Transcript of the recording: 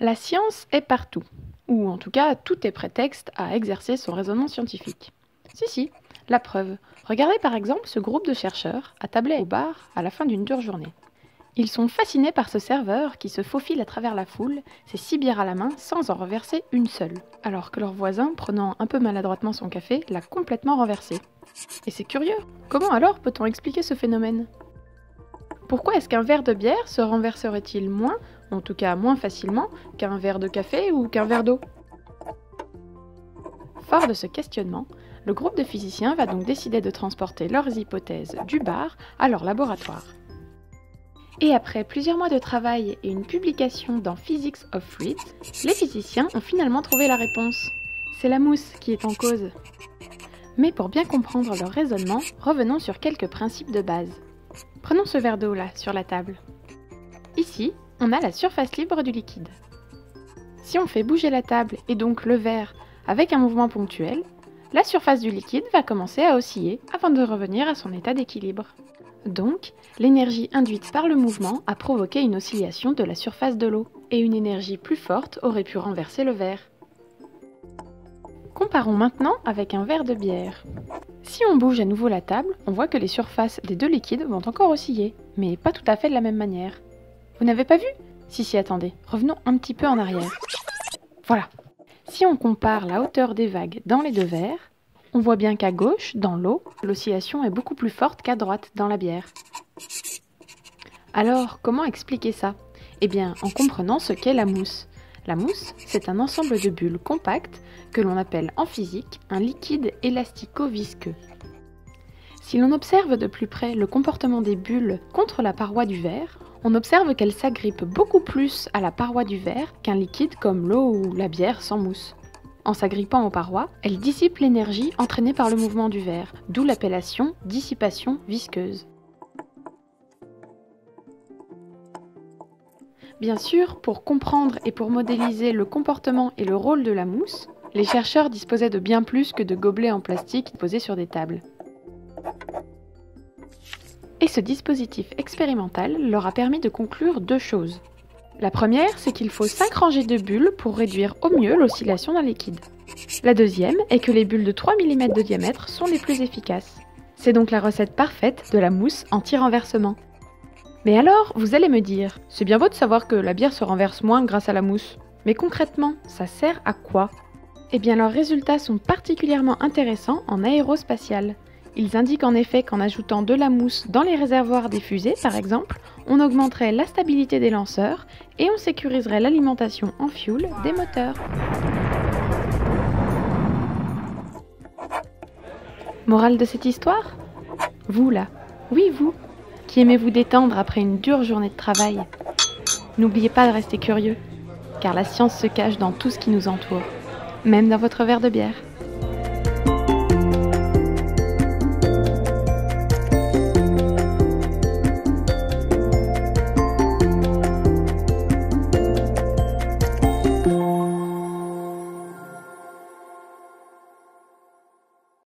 La science est partout, ou en tout cas tout est prétexte à exercer son raisonnement scientifique. Si, la preuve. Regardez par exemple ce groupe de chercheurs attablés au bar à la fin d'une dure journée. Ils sont fascinés par ce serveur qui se faufile à travers la foule, ses 6 bières à la main sans en reverser une seule, alors que leur voisin, prenant un peu maladroitement son café, l'a complètement renversé. Et c'est curieux, comment alors peut-on expliquer ce phénomène ? Pourquoi est-ce qu'un verre de bière se renverserait-il moins, en tout cas moins facilement, qu'un verre de café ou qu'un verre d'eau ? Fort de ce questionnement, le groupe de physiciens va donc décider de transporter leurs hypothèses du bar à leur laboratoire. Et après plusieurs mois de travail et une publication dans Physics of Fluids, les physiciens ont finalement trouvé la réponse. C'est la mousse qui est en cause. Mais pour bien comprendre leur raisonnement, revenons sur quelques principes de base. Prenons ce verre d'eau là, sur la table. Ici, on a la surface libre du liquide. Si on fait bouger la table et donc le verre avec un mouvement ponctuel, la surface du liquide va commencer à osciller avant de revenir à son état d'équilibre. Donc, l'énergie induite par le mouvement a provoqué une oscillation de la surface de l'eau, et une énergie plus forte aurait pu renverser le verre. Comparons maintenant avec un verre de bière. Si on bouge à nouveau la table, on voit que les surfaces des deux liquides vont encore osciller, mais pas tout à fait de la même manière. Vous n'avez pas vu ? Si, attendez, revenons un petit peu en arrière. Voilà. Si on compare la hauteur des vagues dans les deux verres, on voit bien qu'à gauche, dans l'eau, l'oscillation est beaucoup plus forte qu'à droite, dans la bière. Alors, comment expliquer ça ? Eh bien, en comprenant ce qu'est la mousse. La mousse, c'est un ensemble de bulles compactes que l'on appelle en physique un liquide élastico-visqueux. Si l'on observe de plus près le comportement des bulles contre la paroi du verre, on observe qu'elles s'agrippent beaucoup plus à la paroi du verre qu'un liquide comme l'eau ou la bière sans mousse. En s'agrippant aux parois, elles dissipent l'énergie entraînée par le mouvement du verre, d'où l'appellation dissipation visqueuse. Bien sûr, pour comprendre et pour modéliser le comportement et le rôle de la mousse, les chercheurs disposaient de bien plus que de gobelets en plastique posés sur des tables. Et ce dispositif expérimental leur a permis de conclure deux choses. La première, c'est qu'il faut 5 rangées de bulles pour réduire au mieux l'oscillation d'un liquide. La deuxième est que les bulles de 3 mm de diamètre sont les plus efficaces. C'est donc la recette parfaite de la mousse anti-renversement. Mais alors, vous allez me dire, c'est bien beau de savoir que la bière se renverse moins grâce à la mousse. Mais concrètement, ça sert à quoi ? Eh bien, leurs résultats sont particulièrement intéressants en aérospatial. Ils indiquent en effet qu'en ajoutant de la mousse dans les réservoirs des fusées, par exemple, on augmenterait la stabilité des lanceurs et on sécuriserait l'alimentation en fuel des moteurs. Morale de cette histoire ? Vous là, oui vous, qui aimez vous détendre après une dure journée de travail, n'oubliez pas de rester curieux, car la science se cache dans tout ce qui nous entoure, même dans votre verre de bière.